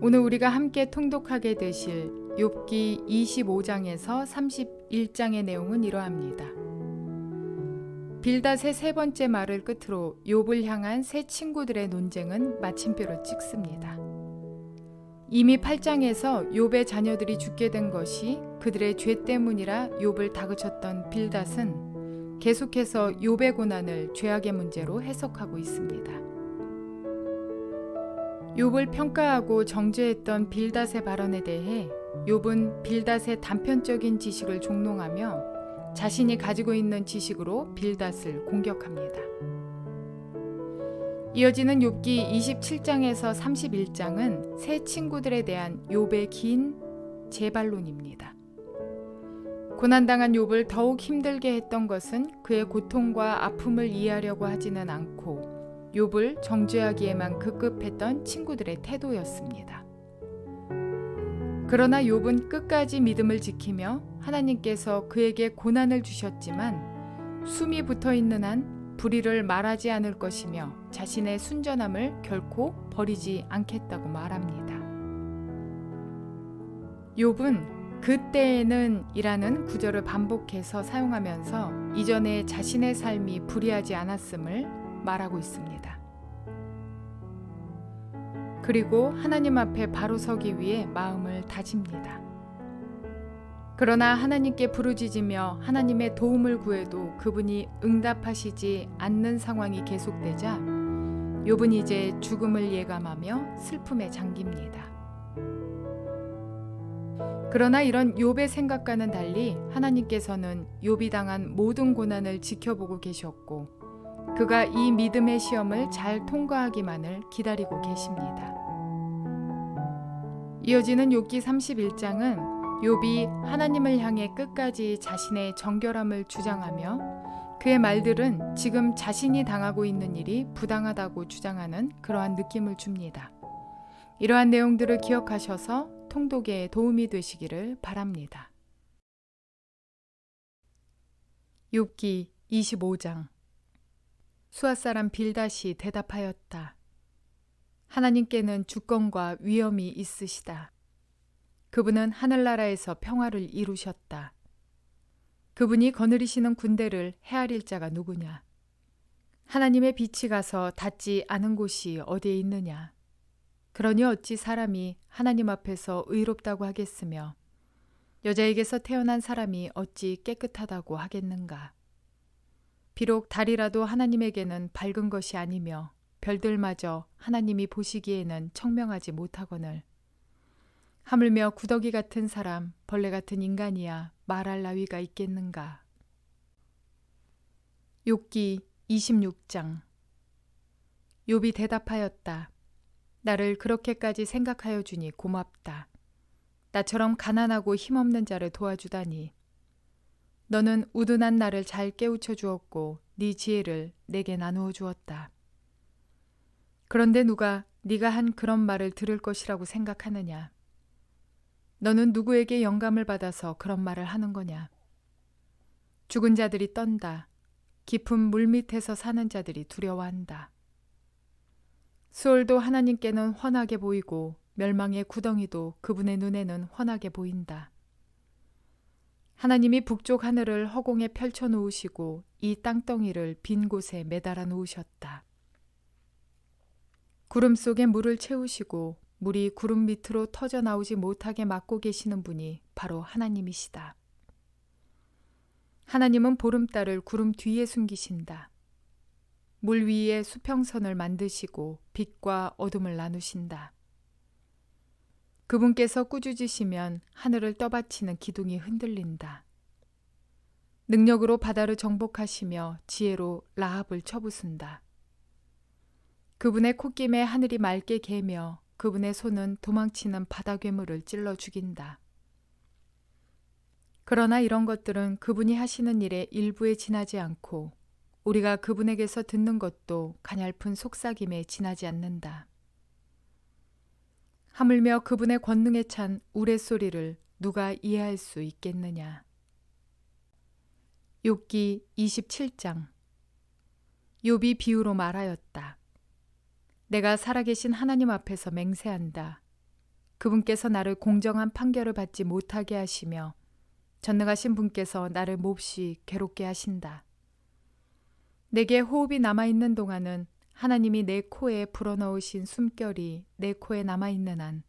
오늘 우리가 함께 통독하게 되실 욥기 25장에서 31장의 내용은 이러합니다. 빌닷의 세 번째 말을 끝으로 욥을 향한 세 친구들의 논쟁은 마침표를 찍습니다. 이미 8장에서 욥의 자녀들이 죽게 된 것이 그들의 죄 때문이라 욥을 다그쳤던 빌닷은 계속해서 욥의 고난을 죄악의 문제로 해석하고 있습니다. 욥을 평가하고 정죄했던 빌닷의 발언에 대해 욥은 빌닷의 단편적인 지식을 종롱하며 자신이 가지고 있는 지식으로 빌닷을 공격합니다. 이어지는 욥기 27장에서 31장은 세 친구들에 대한 욥의 긴 재반론입니다. 고난당한 욥을 더욱 힘들게 했던 것은 그의 고통과 아픔을 이해하려고 하지는 않고 욥을 정죄하기에만 급급했던 친구들의 태도였습니다. 그러나 욥은 끝까지 믿음을 지키며 하나님께서 그에게 고난을 주셨지만 숨이 붙어있는 한 불의를 말하지 않을 것이며 자신의 순전함을 결코 버리지 않겠다고 말합니다. 욥은 그때에는 이라는 구절을 반복해서 사용하면서 이전에 자신의 삶이 불의하지 않았음을 말하고 있습니다. 그리고 하나님 앞에 바로 서기 위해 마음을 다집니다. 그러나 하나님께 부르짖으며 하나님의 도움을 구해도 그분이 응답하시지 않는 상황이 계속되자 욥은 이제 죽음을 예감하며 슬픔에 잠깁니다. 그러나 이런 욥의 생각과는 달리 하나님께서는 욥이 당한 모든 고난을 지켜보고 계셨고 그가 이 믿음의 시험을 잘 통과하기만을 기다리고 계십니다. 이어지는 욥기 31장은 욥이 하나님을 향해 끝까지 자신의 정결함을 주장하며 그의 말들은 지금 자신이 당하고 있는 일이 부당하다고 주장하는 그러한 느낌을 줍니다. 이러한 내용들을 기억하셔서 통독에 도움이 되시기를 바랍니다. 욥기 25장. 수아 사람 빌닷이 대답하였다. 하나님께는 주권과 위엄이 있으시다. 그분은 하늘나라에서 평화를 이루셨다. 그분이 거느리시는 군대를 헤아릴 자가 누구냐? 하나님의 빛이 가서 닿지 않은 곳이 어디에 있느냐? 그러니 어찌 사람이 하나님 앞에서 의롭다고 하겠으며 여자에게서 태어난 사람이 어찌 깨끗하다고 하겠는가? 비록 달이라도 하나님에게는 밝은 것이 아니며 별들마저 하나님이 보시기에는 청명하지 못하거늘 하물며 구더기 같은 사람, 벌레 같은 인간이야 말할 나위가 있겠는가? 욥기 26장. 욥이 대답하였다. 나를 그렇게까지 생각하여 주니 고맙다. 나처럼 가난하고 힘없는 자를 도와주다니. 너는 우둔한 나를 잘 깨우쳐 주었고 네 지혜를 내게 나누어 주었다. 그런데 누가 네가 한 그런 말을 들을 것이라고 생각하느냐? 너는 누구에게 영감을 받아서 그런 말을 하는 거냐? 죽은 자들이 떤다. 깊은 물 밑에서 사는 자들이 두려워한다. 수월도 하나님께는 훤하게 보이고 멸망의 구덩이도 그분의 눈에는 훤하게 보인다. 하나님이 북쪽 하늘을 허공에 펼쳐 놓으시고 이 땅덩이를 빈 곳에 매달아 놓으셨다. 구름 속에 물을 채우시고 물이 구름 밑으로 터져 나오지 못하게 막고 계시는 분이 바로 하나님이시다. 하나님은 보름달을 구름 뒤에 숨기신다. 물 위에 수평선을 만드시고 빛과 어둠을 나누신다. 그분께서 꾸짖으시면 하늘을 떠받치는 기둥이 흔들린다. 능력으로 바다를 정복하시며 지혜로 라합을 쳐부순다. 그분의 콧김에 하늘이 맑게 개며 그분의 손은 도망치는 바다 괴물을 찔러 죽인다. 그러나 이런 것들은 그분이 하시는 일의 일부에 지나지 않고 우리가 그분에게서 듣는 것도 가냘픈 속삭임에 지나지 않는다. 하물며 그분의 권능에 찬 우레소리를 누가 이해할 수 있겠느냐. 욥기 27장. 욥이 비유로 말하였다. 내가 살아계신 하나님 앞에서 맹세한다. 그분께서 나를 공정한 판결을 받지 못하게 하시며 전능하신 분께서 나를 몹시 괴롭게 하신다. 내게 호흡이 남아있는 동안은 하나님이 내 코에 불어넣으신 숨결이 내 코에 남아있는 한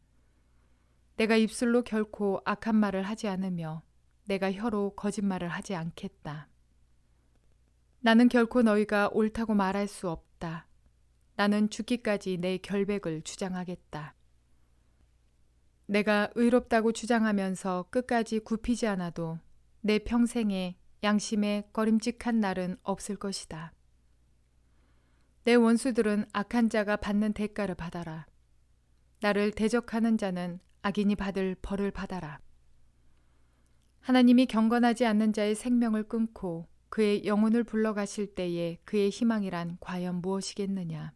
내가 입술로 결코 악한 말을 하지 않으며 내가 혀로 거짓말을 하지 않겠다. 나는 결코 너희가 옳다고 말할 수 없다. 나는 죽기까지 내 결백을 주장하겠다. 내가 의롭다고 주장하면서 끝까지 굽히지 않아도 내 평생에 양심의 꺼림직한 날은 없을 것이다. 내 원수들은 악한 자가 받는 대가를 받아라. 나를 대적하는 자는 악인이 받을 벌을 받아라. 하나님이 경건하지 않는 자의 생명을 끊고 그의 영혼을 불러가실 때에 그의 희망이란 과연 무엇이겠느냐.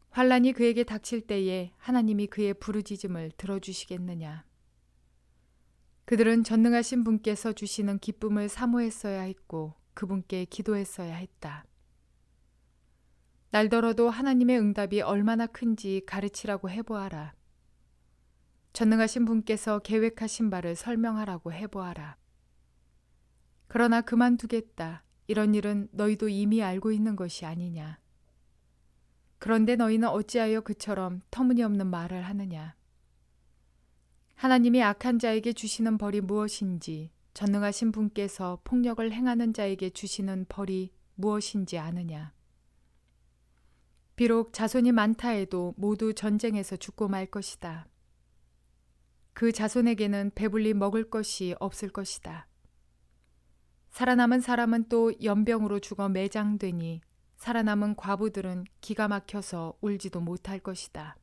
환란이 그에게 닥칠 때에 하나님이 그의 부르짖음을 들어주시겠느냐. 그들은 전능하신 분께서 주시는 기쁨을 사모했어야 했고 그분께 기도했어야 했다. 날더러도 하나님의 응답이 얼마나 큰지 가르치라고 해보아라. 전능하신 분께서 계획하신 바를 설명하라고 해보아라. 그러나 그만두겠다. 이런 일은 너희도 이미 알고 있는 것이 아니냐. 그런데 너희는 어찌하여 그처럼 터무니없는 말을 하느냐. 하나님이 악한 자에게 주시는 벌이 무엇인지 전능하신 분께서 폭력을 행하는 자에게 주시는 벌이 무엇인지 아느냐. 비록 자손이 많다 해도 모두 전쟁에서 죽고 말 것이다. 그 자손에게는 배불리 먹을 것이 없을 것이다. 살아남은 사람은 또 연병으로 죽어 매장되니 살아남은 과부들은 기가 막혀서 울지도 못할 것이다.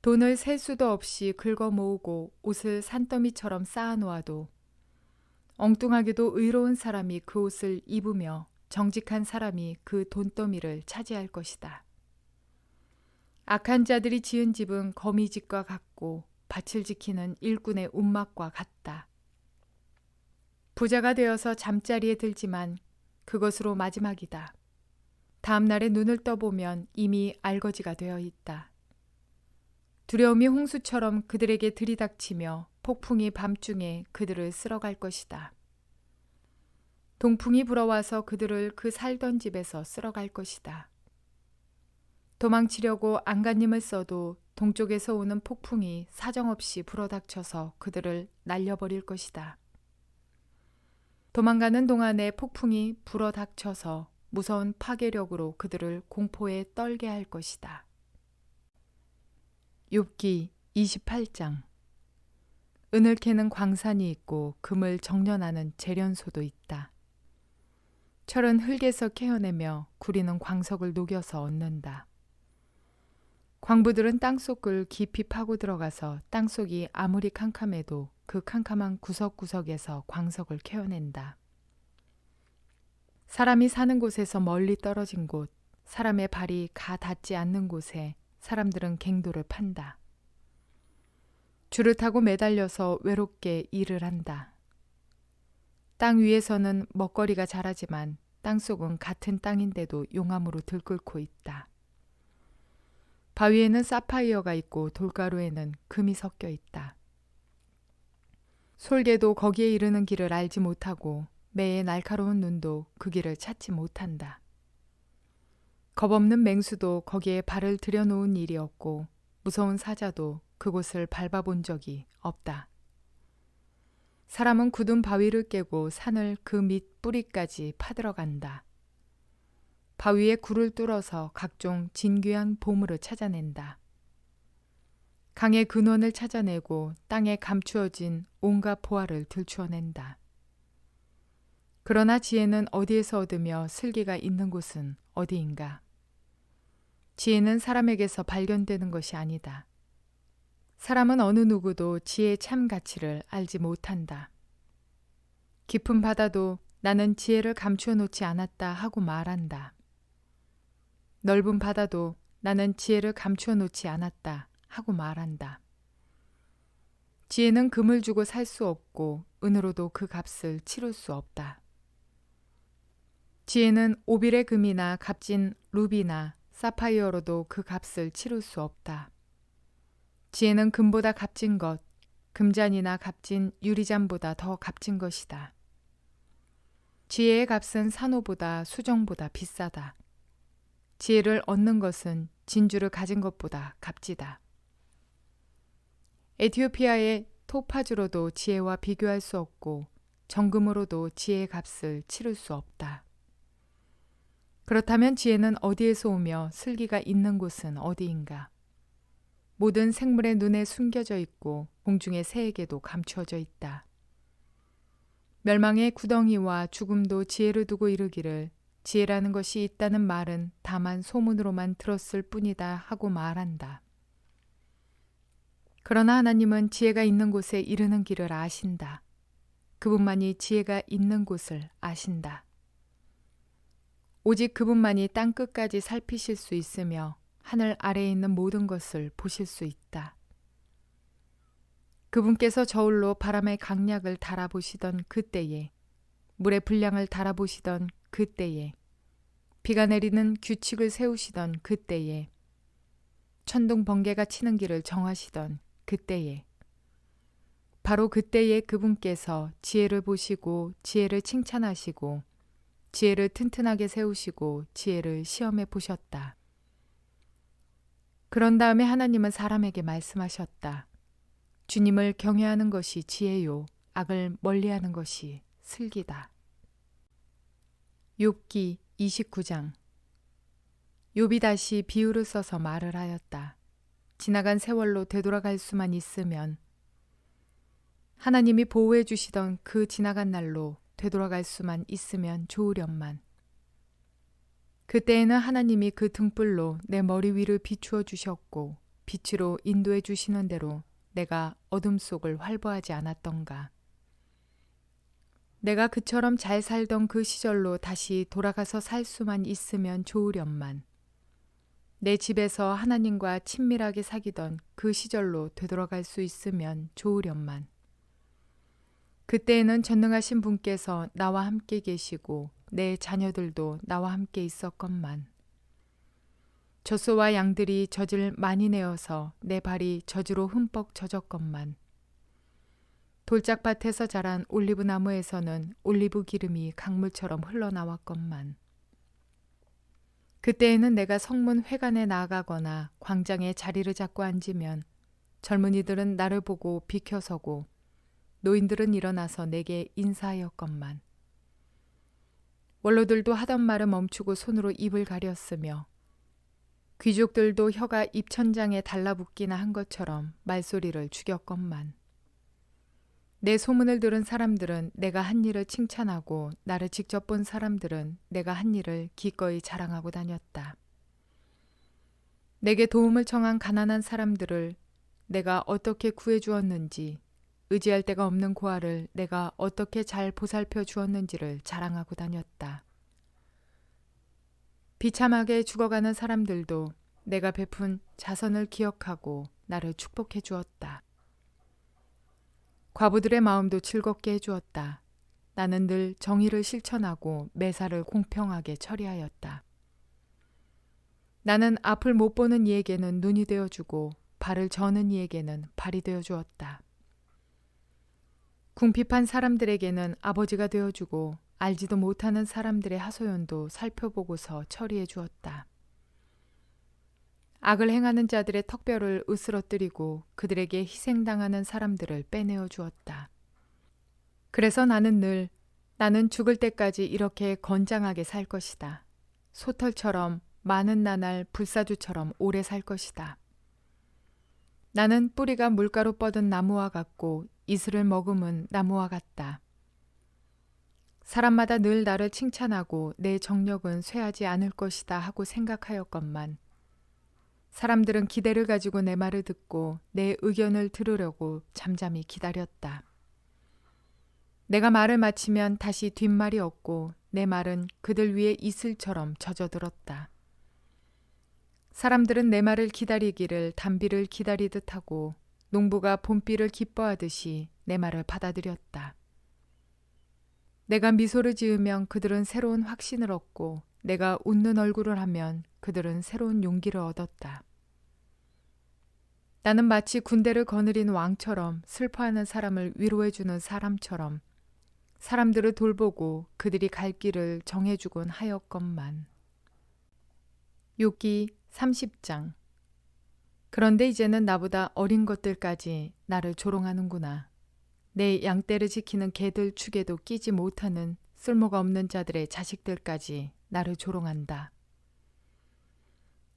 돈을 셀 수도 없이 긁어 모으고 옷을 산더미처럼 쌓아놓아도 엉뚱하게도 의로운 사람이 그 옷을 입으며 정직한 사람이 그 돈더미를 차지할 것이다. 악한 자들이 지은 집은 거미집과 같고 밭을 지키는 일꾼의 움막과 같다. 부자가 되어서 잠자리에 들지만 그것으로 마지막이다. 다음 날에 눈을 떠보면 이미 알거지가 되어 있다. 두려움이 홍수처럼 그들에게 들이닥치며 폭풍이 밤중에 그들을 쓸어갈 것이다. 동풍이 불어와서 그들을 그 살던 집에서 쓸어갈 것이다. 도망치려고 안간힘을 써도 동쪽에서 오는 폭풍이 사정없이 불어닥쳐서 그들을 날려버릴 것이다. 도망가는 동안에 폭풍이 불어닥쳐서 무서운 파괴력으로 그들을 공포에 떨게 할 것이다. 욥기 28장. 은을 캐는 광산이 있고 금을 정련하는 재련소도 있다. 철은 흙에서 캐어내며 구리는 광석을 녹여서 얻는다. 광부들은 땅속을 깊이 파고 들어가서 땅속이 아무리 캄캄해도 그 캄캄한 구석구석에서 광석을 캐어낸다. 사람이 사는 곳에서 멀리 떨어진 곳, 사람의 발이 가 닿지 않는 곳에 사람들은 갱도를 판다. 줄을 타고 매달려서 외롭게 일을 한다. 땅 위에서는 먹거리가 자라지만 땅속은 같은 땅인데도 용암으로 들끓고 있다. 바위에는 사파이어가 있고 돌가루에는 금이 섞여 있다. 솔개도 거기에 이르는 길을 알지 못하고 매의 날카로운 눈도 그 길을 찾지 못한다. 겁없는 맹수도 거기에 발을 들여놓은 일이 없고 무서운 사자도 그곳을 밟아본 적이 없다. 사람은 굳은 바위를 깨고 산을 그 밑 뿌리까지 파들어간다. 바위에 굴을 뚫어서 각종 진귀한 보물을 찾아낸다. 강의 근원을 찾아내고 땅에 감추어진 온갖 보화를 들추어낸다. 그러나 지혜는 어디에서 얻으며 슬기가 있는 곳은 어디인가? 지혜는 사람에게서 발견되는 것이 아니다. 사람은 어느 누구도 지혜의 참 가치를 알지 못한다. 깊은 바다도 나는 지혜를 감추어 놓지 않았다 하고 말한다. 넓은 바다도 나는 지혜를 감추어 놓지 않았다 하고 말한다. 지혜는 금을 주고 살 수 없고 은으로도 그 값을 치를 수 없다. 지혜는 오빌의 금이나 값진 루비나 사파이어로도 그 값을 치를 수 없다. 지혜는 금보다 값진 것, 금잔이나 값진 유리잔보다 더 값진 것이다. 지혜의 값은 산호보다 수정보다 비싸다. 지혜를 얻는 것은 진주를 가진 것보다 값지다. 에티오피아의 토파즈로도 지혜와 비교할 수 없고 정금으로도 지혜의 값을 치를 수 없다. 그렇다면 지혜는 어디에서 오며 슬기가 있는 곳은 어디인가? 모든 생물의 눈에 숨겨져 있고 공중의 새에게도 감추어져 있다. 멸망의 구덩이와 죽음도 지혜를 두고 이르기를 지혜라는 것이 있다는 말은 다만 소문으로만 들었을 뿐이다 하고 말한다. 그러나 하나님은 지혜가 있는 곳에 이르는 길을 아신다. 그분만이 지혜가 있는 곳을 아신다. 오직 그분만이 땅 끝까지 살피실 수 있으며 하늘 아래에 있는 모든 것을 보실 수 있다. 그분께서 저울로 바람의 강약을 달아보시던 그때에, 물의 분량을 달아보시던 그때에, 비가 내리는 규칙을 세우시던 그때에, 천둥 번개가 치는 길을 정하시던 그때에, 바로 그때에 그분께서 지혜를 보시고 지혜를 칭찬하시고 지혜를 튼튼하게 세우시고 지혜를 시험해 보셨다. 그런 다음에 하나님은 사람에게 말씀하셨다. 주님을 경외하는 것이 지혜요, 악을 멀리하는 것이 슬기다. 욥기 29장. 욥이 다시 비유를 써서 말을 하였다. 지나간 세월로 되돌아갈 수만 있으면, 하나님이 보호해 주시던 그 지나간 날로 되돌아갈 수만 있으면 좋으련만. 그때에는 하나님이 그 등불로 내 머리 위를 비추어 주셨고 빛으로 인도해 주시는 대로 내가 어둠 속을 활보하지 않았던가. 내가 그처럼 잘 살던 그 시절로 다시 돌아가서 살 수만 있으면 좋으련만. 내 집에서 하나님과 친밀하게 사귀던 그 시절로 되돌아갈 수 있으면 좋으련만. 그때에는 전능하신 분께서 나와 함께 계시고 내 자녀들도 나와 함께 있었건만. 젖소와 양들이 젖을 많이 내어서 내 발이 젖으로 흠뻑 젖었건만. 돌짝밭에서 자란 올리브 나무에서는 올리브 기름이 강물처럼 흘러나왔건만. 그때에는 내가 성문 회관에 나아가거나 광장에 자리를 잡고 앉으면 젊은이들은 나를 보고 비켜서고 노인들은 일어나서 내게 인사하였건만. 원로들도 하던 말을 멈추고 손으로 입을 가렸으며 귀족들도 혀가 입천장에 달라붙기나 한 것처럼 말소리를 죽였건만. 내 소문을 들은 사람들은 내가 한 일을 칭찬하고 나를 직접 본 사람들은 내가 한 일을 기꺼이 자랑하고 다녔다. 내게 도움을 청한 가난한 사람들을 내가 어떻게 구해주었는지, 의지할 데가 없는 고아를 내가 어떻게 잘 보살펴 주었는지를 자랑하고 다녔다. 비참하게 죽어가는 사람들도 내가 베푼 자선을 기억하고 나를 축복해 주었다. 과부들의 마음도 즐겁게 해주었다. 나는 늘 정의를 실천하고 매사를 공평하게 처리하였다. 나는 앞을 못 보는 이에게는 눈이 되어주고 발을 저는 이에게는 발이 되어주었다. 궁핍한 사람들에게는 아버지가 되어주고 알지도 못하는 사람들의 하소연도 살펴보고서 처리해 주었다. 악을 행하는 자들의 턱뼈를 으스러뜨리고 그들에게 희생당하는 사람들을 빼내어 주었다. 그래서 나는 죽을 때까지 이렇게 건장하게 살 것이다. 소털처럼 많은 나날 불사주처럼 오래 살 것이다. 나는 뿌리가 물가로 뻗은 나무와 같고 이슬을 머금은 나무와 같다. 사람마다 늘 나를 칭찬하고 내 정력은 쇠하지 않을 것이다 하고 생각하였건만 사람들은 기대를 가지고 내 말을 듣고 내 의견을 들으려고 잠잠히 기다렸다. 내가 말을 마치면 다시 뒷말이 없고 내 말은 그들 위에 이슬처럼 젖어들었다. 사람들은 내 말을 기다리기를 단비를 기다리듯 하고 농부가 봄비를 기뻐하듯이 내 말을 받아들였다. 내가 미소를 지으면 그들은 새로운 확신을 얻고 내가 웃는 얼굴을 하면 그들은 새로운 용기를 얻었다. 나는 마치 군대를 거느린 왕처럼 슬퍼하는 사람을 위로해주는 사람처럼 사람들을 돌보고 그들이 갈 길을 정해주곤 하였건만. 욥기 30장. 그런데 이제는 나보다 어린 것들까지 나를 조롱하는구나. 내 양떼를 지키는 개들 축에도 끼지 못하는 쓸모가 없는 자들의 자식들까지 나를 조롱한다.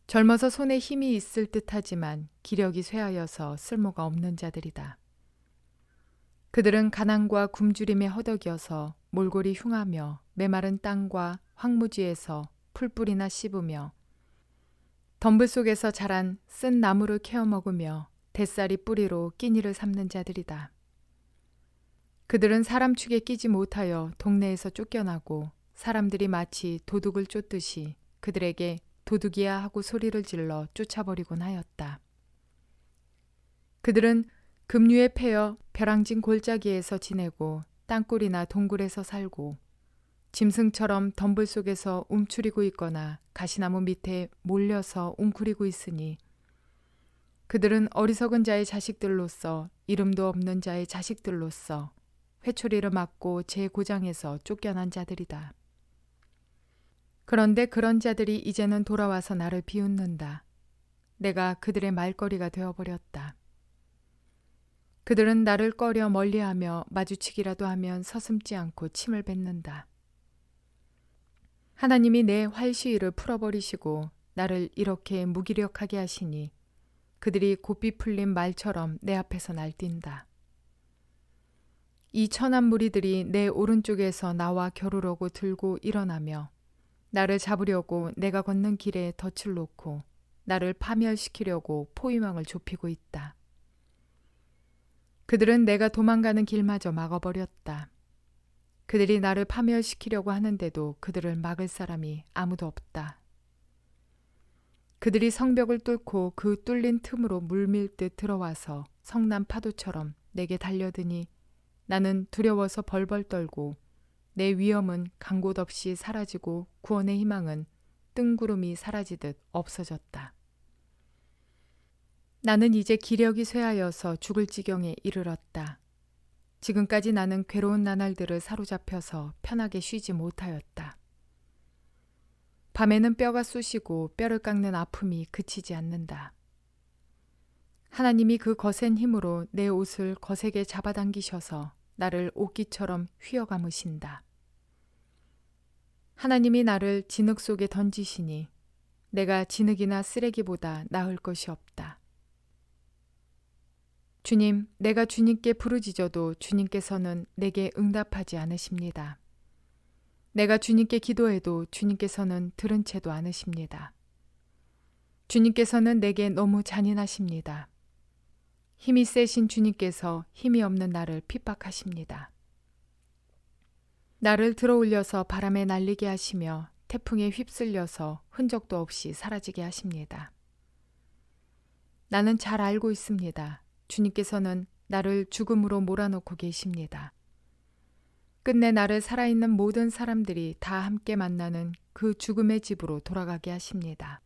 젊어서 손에 힘이 있을 듯하지만 기력이 쇠하여서 쓸모가 없는 자들이다. 그들은 가난과 굶주림에 허덕여서 몰골이 흉하며 메마른 땅과 황무지에서 풀뿌리나 씹으며 덤불 속에서 자란 쓴 나무를 캐어 먹으며 뱃살이 뿌리로 끼니를 삼는 자들이다. 그들은 사람 축에 끼지 못하여 동네에서 쫓겨나고 사람들이 마치 도둑을 쫓듯이 그들에게 도둑이야 하고 소리를 질러 쫓아버리곤 하였다. 그들은 급류에 패여 벼랑진 골짜기에서 지내고 땅굴이나 동굴에서 살고 짐승처럼 덤불 속에서 움츠리고 있거나 가시나무 밑에 몰려서 웅크리고 있으니 그들은 어리석은 자의 자식들로서 이름도 없는 자의 자식들로서 회초리를 맞고 제 고장에서 쫓겨난 자들이다. 그런데 그런 자들이 이제는 돌아와서 나를 비웃는다. 내가 그들의 말거리가 되어버렸다. 그들은 나를 꺼려 멀리하며 마주치기라도 하면 서슴지 않고 침을 뱉는다. 하나님이 내 활시위를 풀어버리시고 나를 이렇게 무기력하게 하시니 그들이 고삐 풀린 말처럼 내 앞에서 날뛴다. 이 천한 무리들이 내 오른쪽에서 나와 겨루려고 들고 일어나며 나를 잡으려고 내가 걷는 길에 덫을 놓고 나를 파멸시키려고 포위망을 좁히고 있다. 그들은 내가 도망가는 길마저 막아버렸다. 그들이 나를 파멸시키려고 하는데도 그들을 막을 사람이 아무도 없다. 그들이 성벽을 뚫고 그 뚫린 틈으로 물밀듯 들어와서 성난 파도처럼 내게 달려드니 나는 두려워서 벌벌 떨고 내 위엄은 간 곳 없이 사라지고 구원의 희망은 뜬구름이 사라지듯 없어졌다. 나는 이제 기력이 쇠하여서 죽을 지경에 이르렀다. 지금까지 나는 괴로운 나날들을 사로잡혀서 편하게 쉬지 못하였다. 밤에는 뼈가 쑤시고 뼈를 깎는 아픔이 그치지 않는다. 하나님이 그 거센 힘으로 내 옷을 거세게 잡아당기셔서 나를 옷깃처럼 휘어 감으신다. 하나님이 나를 진흙 속에 던지시니 내가 진흙이나 쓰레기보다 나을 것이 없다. 주님, 내가 주님께 부르짖어도 주님께서는 내게 응답하지 않으십니다. 내가 주님께 기도해도 주님께서는 들은 채도 않으십니다. 주님께서는 내게 너무 잔인하십니다. 힘이 세신 주님께서 힘이 없는 나를 핍박하십니다. 나를 들어올려서 바람에 날리게 하시며 태풍에 휩쓸려서 흔적도 없이 사라지게 하십니다. 나는 잘 알고 있습니다. 주님께서는 나를 죽음으로 몰아넣고 계십니다. 끝내 나를 살아있는 모든 사람들이 다 함께 만나는 그 죽음의 집으로 돌아가게 하십니다.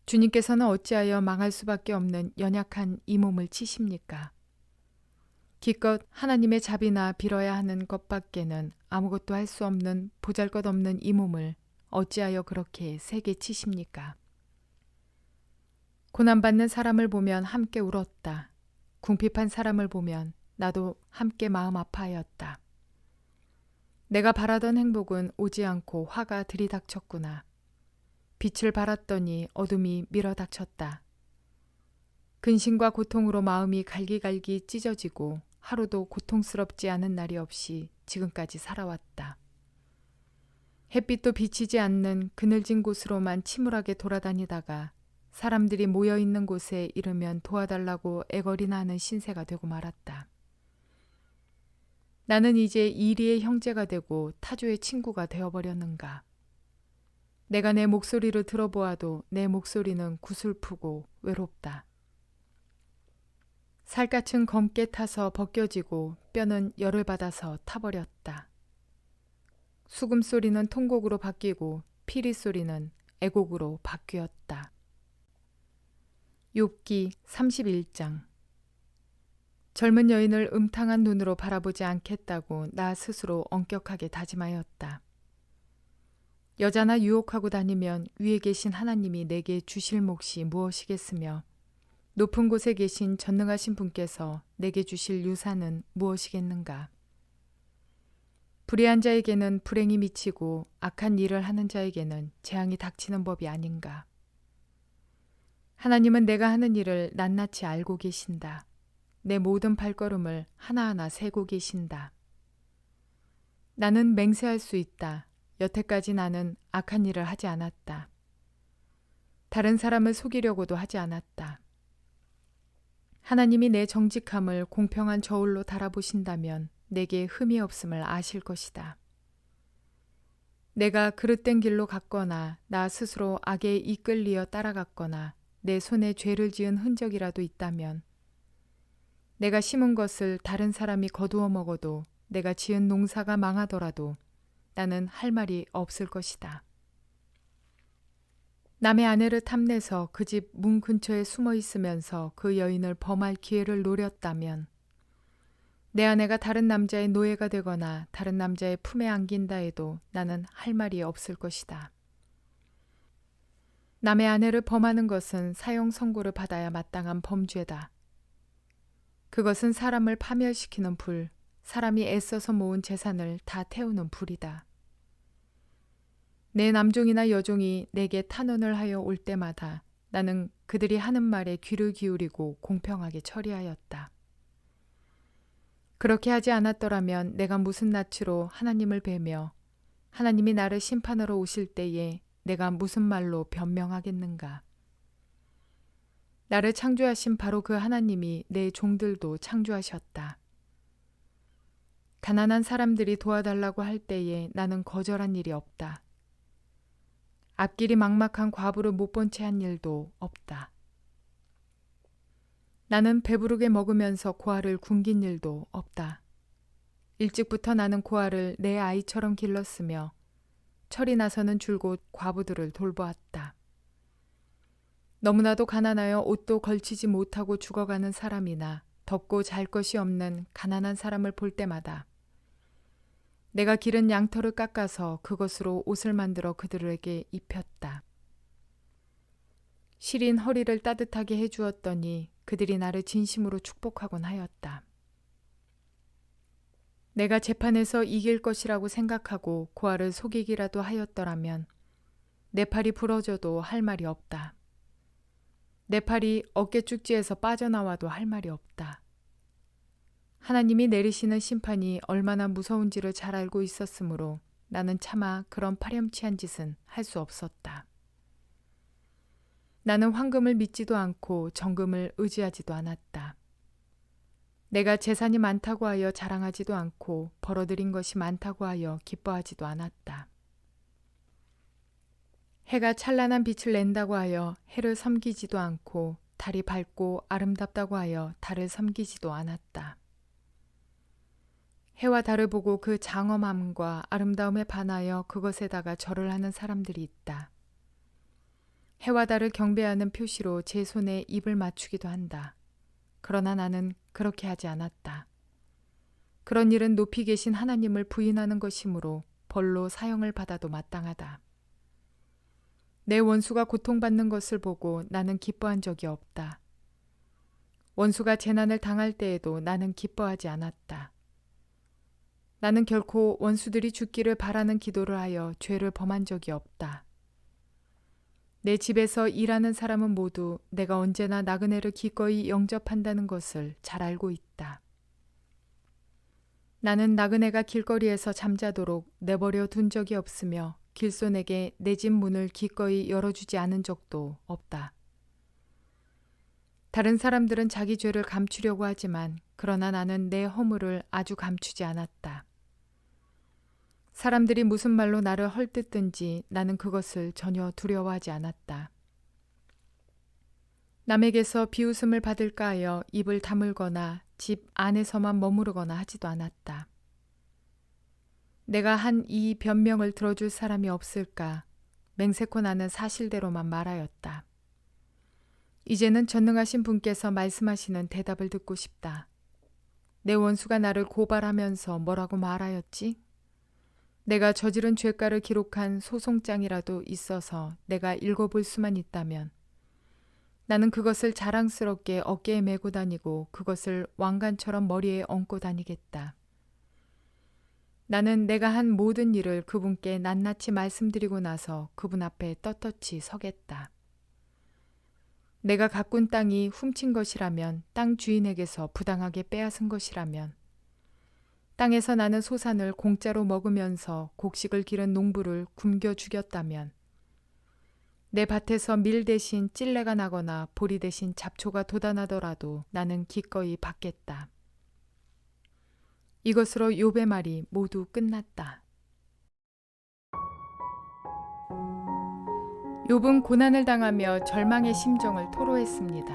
주님께서는 어찌하여 망할 수밖에 없는 연약한 이 몸을 치십니까? 기껏 하나님의 자비나 빌어야 하는 것밖에는 아무것도 할 수 없는 보잘것없는 이 몸을 어찌하여 그렇게 세게 치십니까? 고난받는 사람을 보면 함께 울었다. 궁핍한 사람을 보면 나도 함께 마음 아파하였다. 내가 바라던 행복은 오지 않고 화가 들이닥쳤구나. 빛을 발았더니 어둠이 밀어닥쳤다. 근심과 고통으로 마음이 갈기갈기 찢어지고 하루도 고통스럽지 않은 날이 없이 지금까지 살아왔다. 햇빛도 비치지 않는 그늘진 곳으로만 침울하게 돌아다니다가 사람들이 모여있는 곳에 이르면 도와달라고 애걸이나 하는 신세가 되고 말았다. 나는 이제 이리의 형제가 되고 타조의 친구가 되어버렸는가. 내가 내 목소리를 들어보아도 내 목소리는 구슬프고 외롭다. 살갗은 검게 타서 벗겨지고 뼈는 열을 받아서 타버렸다. 수금 소리는 통곡으로 바뀌고 피리 소리는 애곡으로 바뀌었다. 욥기 31장. 젊은 여인을 음탕한 눈으로 바라보지 않겠다고 나 스스로 엄격하게 다짐하였다. 여자나 유혹하고 다니면 위에 계신 하나님이 내게 주실 몫이 무엇이겠으며 높은 곳에 계신 전능하신 분께서 내게 주실 유산은 무엇이겠는가. 불의한 자에게는 불행이 미치고 악한 일을 하는 자에게는 재앙이 닥치는 법이 아닌가. 하나님은 내가 하는 일을 낱낱이 알고 계신다. 내 모든 발걸음을 하나하나 세고 계신다. 나는 맹세할 수 있다. 여태까지 나는 악한 일을 하지 않았다. 다른 사람을 속이려고도 하지 않았다. 하나님이 내 정직함을 공평한 저울로 달아보신다면 내게 흠이 없음을 아실 것이다. 내가 그릇된 길로 갔거나 나 스스로 악에 이끌리어 따라갔거나 내 손에 죄를 지은 흔적이라도 있다면 내가 심은 것을 다른 사람이 거두어 먹어도 내가 지은 농사가 망하더라도 나는 할 말이 없을 것이다. 남의 아내를 탐내서 그 집 문 근처에 숨어 있으면서 그 여인을 범할 기회를 노렸다면 내 아내가 다른 남자의 노예가 되거나 다른 남자의 품에 안긴다 해도 나는 할 말이 없을 것이다. 남의 아내를 범하는 것은 사형 선고를 받아야 마땅한 범죄다. 그것은 사람을 파멸시키는 불, 사람이 애써서 모은 재산을 다 태우는 불이다. 내 남종이나 여종이 내게 탄원을 하여 올 때마다 나는 그들이 하는 말에 귀를 기울이고 공평하게 처리하였다. 그렇게 하지 않았더라면 내가 무슨 낯으로 하나님을 뵈며 하나님이 나를 심판하러 오실 때에 내가 무슨 말로 변명하겠는가. 나를 창조하신 바로 그 하나님이 내 종들도 창조하셨다. 가난한 사람들이 도와달라고 할 때에 나는 거절한 일이 없다. 앞길이 막막한 과부를 못 본 채 한 일도 없다. 나는 배부르게 먹으면서 고아를 굶긴 일도 없다. 일찍부터 나는 고아를 내 아이처럼 길렀으며 철이 나서는 줄곧 과부들을 돌보았다. 너무나도 가난하여 옷도 걸치지 못하고 죽어가는 사람이나 덮고 잘 것이 없는 가난한 사람을 볼 때마다 내가 기른 양털을 깎아서 그것으로 옷을 만들어 그들에게 입혔다. 시린 허리를 따뜻하게 해주었더니 그들이 나를 진심으로 축복하곤 하였다. 내가 재판에서 이길 것이라고 생각하고 고아를 속이기라도 하였더라면 내 팔이 부러져도 할 말이 없다. 내 팔이 어깨 쭉지에서 빠져나와도 할 말이 없다. 하나님이 내리시는 심판이 얼마나 무서운지를 잘 알고 있었으므로 나는 차마 그런 파렴치한 짓은 할 수 없었다. 나는 황금을 믿지도 않고 정금을 의지하지도 않았다. 내가 재산이 많다고 하여 자랑하지도 않고 벌어들인 것이 많다고 하여 기뻐하지도 않았다. 해가 찬란한 빛을 낸다고 하여 해를 섬기지도 않고 달이 밝고 아름답다고 하여 달을 섬기지도 않았다. 해와 달을 보고 그 장엄함과 아름다움에 반하여 그것에다가 절을 하는 사람들이 있다. 해와 달을 경배하는 표시로 제 손에 입을 맞추기도 한다. 그러나 나는 그렇게 하지 않았다. 그런 일은 높이 계신 하나님을 부인하는 것이므로 벌로 사형을 받아도 마땅하다. 내 원수가 고통받는 것을 보고 나는 기뻐한 적이 없다. 원수가 재난을 당할 때에도 나는 기뻐하지 않았다. 나는 결코 원수들이 죽기를 바라는 기도를 하여 죄를 범한 적이 없다. 내 집에서 일하는 사람은 모두 내가 언제나 나그네를 기꺼이 영접한다는 것을 잘 알고 있다. 나는 나그네가 길거리에서 잠자도록 내버려 둔 적이 없으며 길손에게 내 집 문을 기꺼이 열어주지 않은 적도 없다. 다른 사람들은 자기 죄를 감추려고 하지만 그러나 나는 내 허물을 아주 감추지 않았다. 사람들이 무슨 말로 나를 헐뜯든지 나는 그것을 전혀 두려워하지 않았다. 남에게서 비웃음을 받을까 하여 입을 다물거나 집 안에서만 머무르거나 하지도 않았다. 내가 한 이 변명을 들어줄 사람이 없을까 맹세코 나는 사실대로만 말하였다. 이제는 전능하신 분께서 말씀하시는 대답을 듣고 싶다. 내 원수가 나를 고발하면서 뭐라고 말하였지? 내가 저지른 죄가를 기록한 소송장이라도 있어서 내가 읽어볼 수만 있다면 나는 그것을 자랑스럽게 어깨에 메고 다니고 그것을 왕관처럼 머리에 얹고 다니겠다. 나는 내가 한 모든 일을 그분께 낱낱이 말씀드리고 나서 그분 앞에 떳떳이 서겠다. 내가 가꾼 땅이 훔친 것이라면, 땅 주인에게서 부당하게 빼앗은 것이라면, 땅에서 나는 소산을 공짜로 먹으면서 곡식을 기른 농부를 굶겨 죽였다면, 내 밭에서 밀 대신 찔레가 나거나 보리 대신 잡초가 돋아나더라도 나는 기꺼이 받겠다. 이것으로 욥의 말이 모두 끝났다. 욥은 고난을 당하며 절망의 심정을 토로했습니다.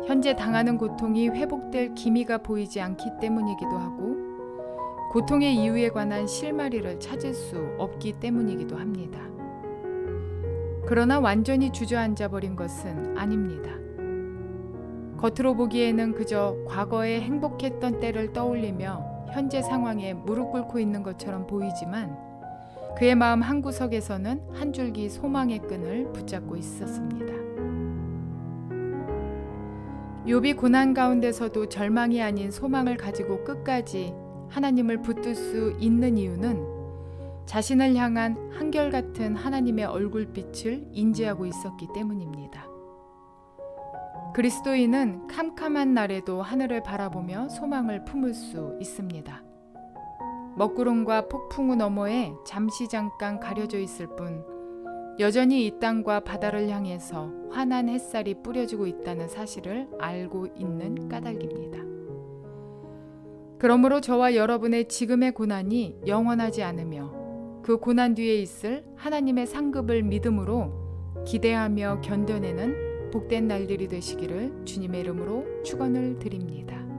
현재 당하는 고통이 회복될 기미가 보이지 않기 때문이기도 하고 고통의 이유에 관한 실마리를 찾을 수 없기 때문이기도 합니다. 그러나 완전히 주저앉아 버린 것은 아닙니다. 겉으로 보기에는 그저 과거에 행복했던 때를 떠올리며 현재 상황에 무릎 꿇고 있는 것처럼 보이지만 그의 마음 한구석에서는 한 줄기 소망의 끈을 붙잡고 있었습니다. 욥이 고난 가운데서도 절망이 아닌 소망을 가지고 끝까지 하나님을 붙들 수 있는 이유는 자신을 향한 한결같은 하나님의 얼굴빛을 인지하고 있었기 때문입니다. 그리스도인은 캄캄한 날에도 하늘을 바라보며 소망을 품을 수 있습니다. 먹구름과 폭풍우 너머에 잠시 잠깐 가려져 있을 뿐 여전히 이 땅과 바다를 향해서 환한 햇살이 뿌려지고 있다는 사실을 알고 있는 까닭입니다. 그러므로 저와 여러분의 지금의 고난이 영원하지 않으며 그 고난 뒤에 있을 하나님의 상급을 믿음으로 기대하며 견뎌내는 복된 날들이 되시기를 주님의 이름으로 축원을 드립니다.